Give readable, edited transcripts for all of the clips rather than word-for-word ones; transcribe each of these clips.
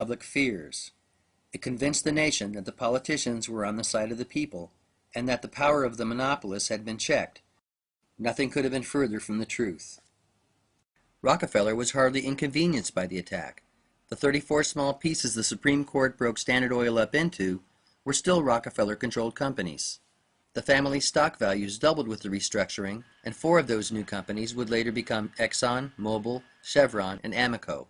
public fears. It convinced the nation that the politicians were on the side of the people and that the power of the monopolists had been checked. Nothing could have been further from the truth. Rockefeller was hardly inconvenienced by the attack. The 34 small pieces the Supreme Court broke Standard Oil up into were still Rockefeller-controlled companies. The family's stock values doubled with the restructuring, and 4 of those new companies would later become Exxon, Mobil, Chevron, and Amoco.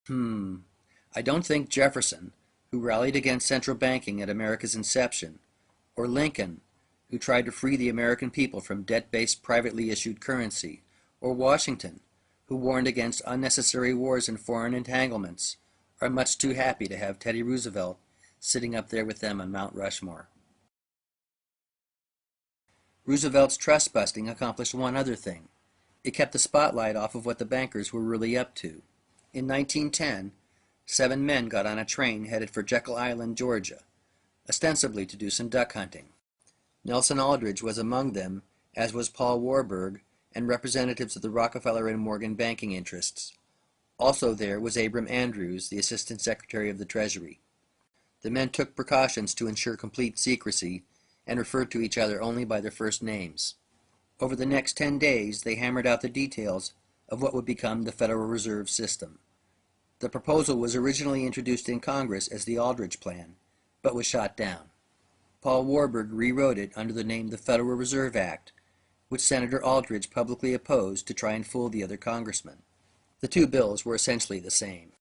I don't think Jefferson, who rallied against central banking at America's inception, or Lincoln, who tried to free the American people from debt-based privately issued currency, or Washington, who warned against unnecessary wars and foreign entanglements, are much too happy to have Teddy Roosevelt sitting up there with them on Mount Rushmore. Roosevelt's trust-busting accomplished one other thing. It kept the spotlight off of what the bankers were really up to. In 1910, 7 men got on a train headed for Jekyll Island, Georgia, ostensibly to do some duck hunting. Nelson Aldrich was among them, as was Paul Warburg, and representatives of the Rockefeller and Morgan banking interests. Also there was Abram Andrews, the Assistant Secretary of the Treasury. The men took precautions to ensure complete secrecy and referred to each other only by their first names. Over the next 10 days, they hammered out the details of what would become the Federal Reserve System. The proposal was originally introduced in Congress as the Aldrich Plan, but was shot down. Paul Warburg rewrote it under the name the Federal Reserve Act, which Senator Aldrich publicly opposed to try and fool the other congressmen. The 2 bills were essentially the same.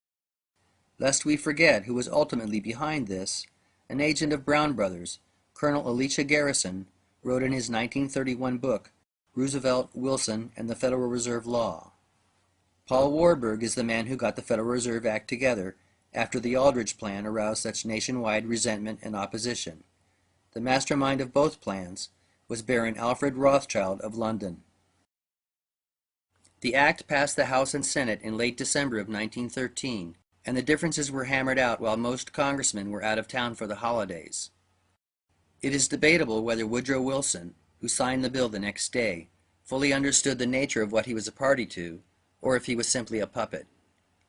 Lest we forget who was ultimately behind this, an agent of Brown Brothers, Colonel Elisha Garrison, wrote in his 1931 book, Roosevelt, Wilson, and the Federal Reserve Law. Paul Warburg is the man who got the Federal Reserve Act together after the Aldrich Plan aroused such nationwide resentment and opposition. The mastermind of both plans was Baron Alfred Rothschild of London. The act passed the House and Senate in late December of 1913, and the differences were hammered out while most congressmen were out of town for the holidays. It is debatable whether Woodrow Wilson, who signed the bill the next day, fully understood the nature of what he was a party to, or if he was simply a puppet.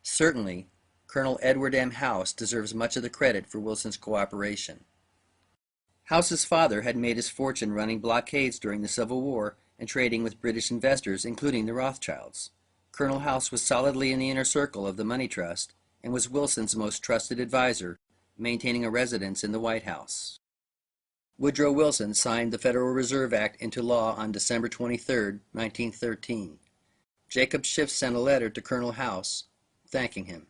Certainly, Colonel Edward M. House deserves much of the credit for Wilson's cooperation. House's father had made his fortune running blockades during the Civil War and trading with British investors, including the Rothschilds. Colonel House was solidly in the inner circle of the money trust and was Wilson's most trusted advisor, maintaining a residence in the White House. Woodrow Wilson signed the Federal Reserve Act into law on December 23, 1913. Jacob Schiff sent a letter to Colonel House, thanking him.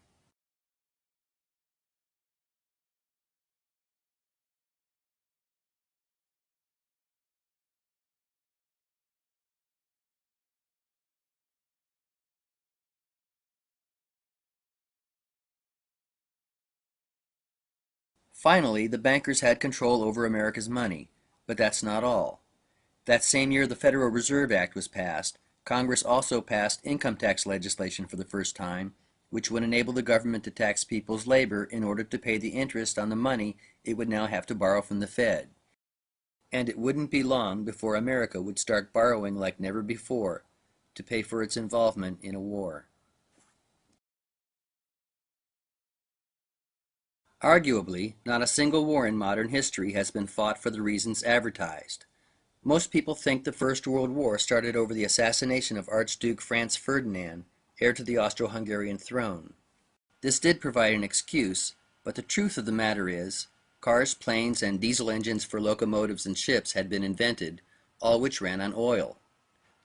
Finally, the bankers had control over America's money, but that's not all. That same year the Federal Reserve Act was passed, Congress also passed income tax legislation for the first time, which would enable the government to tax people's labor in order to pay the interest on the money it would now have to borrow from the Fed. And it wouldn't be long before America would start borrowing like never before to pay for its involvement in a war. Arguably, not a single war in modern history has been fought for the reasons advertised. Most people think the First World War started over the assassination of Archduke Franz Ferdinand, heir to the Austro-Hungarian throne. This did provide an excuse, but the truth of the matter is, cars, planes, and diesel engines for locomotives and ships had been invented, all which ran on oil.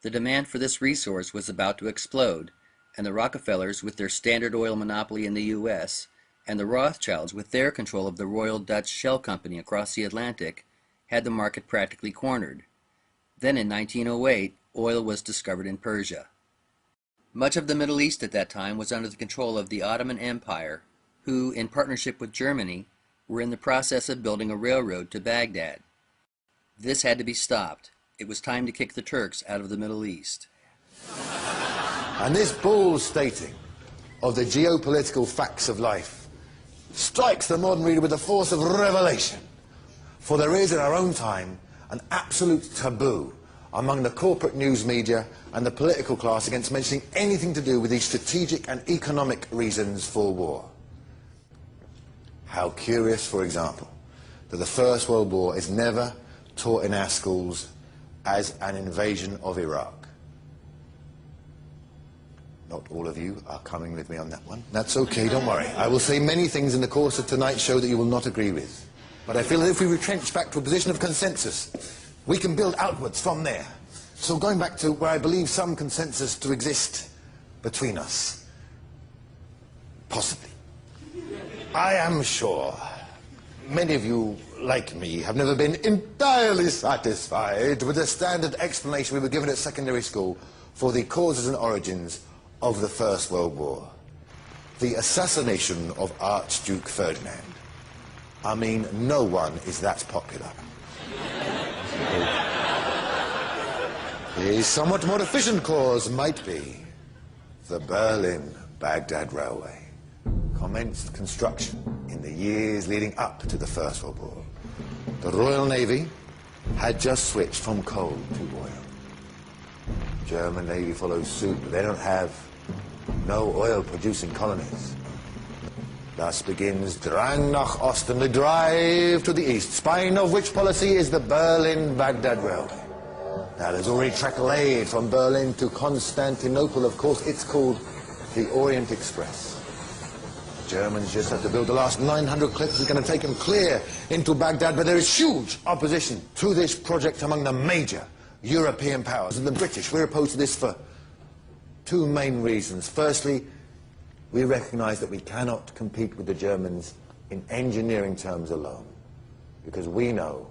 The demand for this resource was about to explode, and the Rockefellers, with their Standard Oil monopoly in the U.S., and the Rothschilds, with their control of the Royal Dutch Shell Company across the Atlantic, had the market practically cornered. Then in 1908, oil was discovered in Persia. Much of the Middle East at that time was under the control of the Ottoman Empire, who, in partnership with Germany, were in the process of building a railroad to Baghdad. This had to be stopped. It was time to kick the Turks out of the Middle East. And this bold stating of the geopolitical facts of life strikes the modern reader with the force of revelation. For there is in our own time an absolute taboo among the corporate news media and the political class against mentioning anything to do with the strategic and economic reasons for war. How curious, for example, that the First World War is never taught in our schools as an invasion of Iraq. Not all of you are coming with me on that one. That's okay, don't worry. I will say many things in the course of tonight's show that you will not agree with. But I feel that if we retrench back to a position of consensus, we can build outwards from there. So going back to where I believe some consensus to exist between us. Possibly. I am sure many of you, like me, have never been entirely satisfied with the standard explanation we were given at secondary school for the causes and origins of the First World War. The assassination of Archduke Ferdinand. I mean, no one is that popular. The somewhat more efficient cause might be the Berlin-Baghdad Railway. Commenced construction in the years leading up to the First World War. The Royal Navy had just switched from coal to oil. German Navy follows suit, but they don't have no oil-producing colonies. Thus begins Drang nach Osten, the drive to the east, spine of which policy is the Berlin-Baghdad Railway. Now, there's already track laid from Berlin to Constantinople. Of course, it's called the Orient Express. The Germans just have to build the last 900 clips. It's going to take them clear into Baghdad, but there is huge opposition to this project among the major European powers. And the British, we're opposed to this for two main reasons. Firstly, we recognize that we cannot compete with the Germans in engineering terms alone, because we know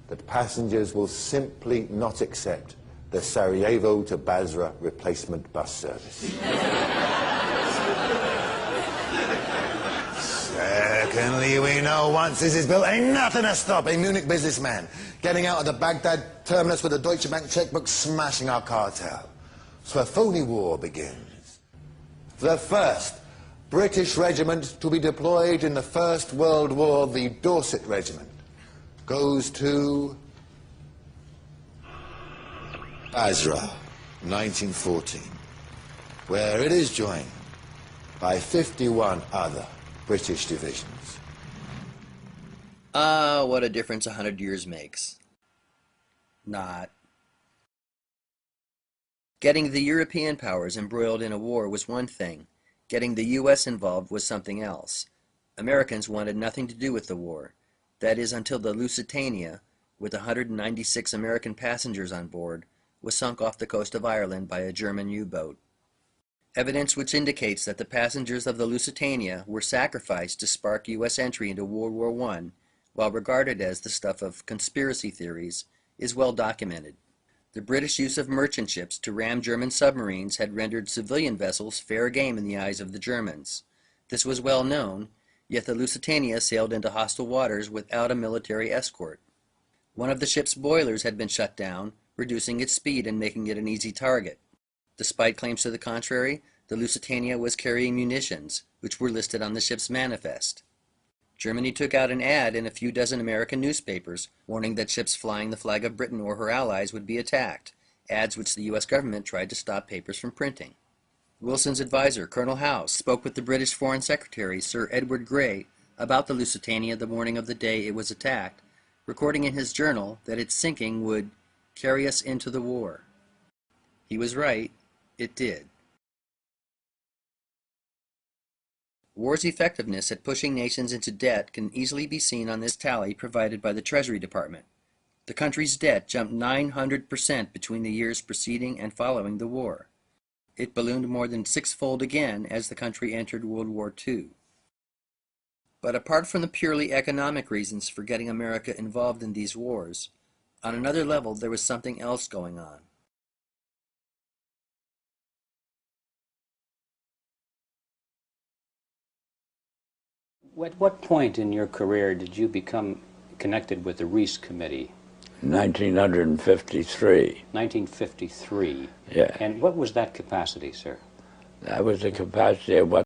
that passengers will simply not accept the Sarajevo to Basra replacement bus service. Secondly, we know once this is built, ain't nothing to stop a Munich businessman getting out of the Baghdad terminus with a Deutsche Bank checkbook, smashing our cartel. So a phony war begins. The first British regiment to be deployed in the First World War, the Dorset Regiment, goes to Basra, 1914, where it is joined by 51 other British divisions. Ah, what a difference 100 years makes. Not. Getting the European powers embroiled in a war was one thing. Getting the U.S. involved was something else. Americans wanted nothing to do with the war. That is, until the Lusitania, with 196 American passengers on board, was sunk off the coast of Ireland by a German U-boat. Evidence which indicates that the passengers of the Lusitania were sacrificed to spark U.S. entry into World War I, while regarded as the stuff of conspiracy theories, is well documented. The British use of merchant ships to ram German submarines had rendered civilian vessels fair game in the eyes of the Germans. This was well known, yet the Lusitania sailed into hostile waters without a military escort. One of the ship's boilers had been shut down, reducing its speed and making it an easy target. Despite claims to the contrary, the Lusitania was carrying munitions, which were listed on the ship's manifest. Germany took out an ad in a few dozen American newspapers, warning that ships flying the flag of Britain or her allies would be attacked, ads which the U.S. government tried to stop papers from printing. Wilson's advisor, Colonel Howe, spoke with the British Foreign Secretary, Sir Edward Grey, about the Lusitania the morning of the day it was attacked, recording in his journal that its sinking would carry us into the war. He was right. It did. War's effectiveness at pushing nations into debt can easily be seen on this tally provided by the Treasury Department. The country's debt jumped 900% between the years preceding and following the war. It ballooned more than sixfold again as the country entered World War II. But apart from the purely economic reasons for getting America involved in these wars, on another level there was something else going on. At what point in your career did you become connected with the Reese Committee? 1953. 1953. Yeah. And what was that capacity, sir? That was the capacity of what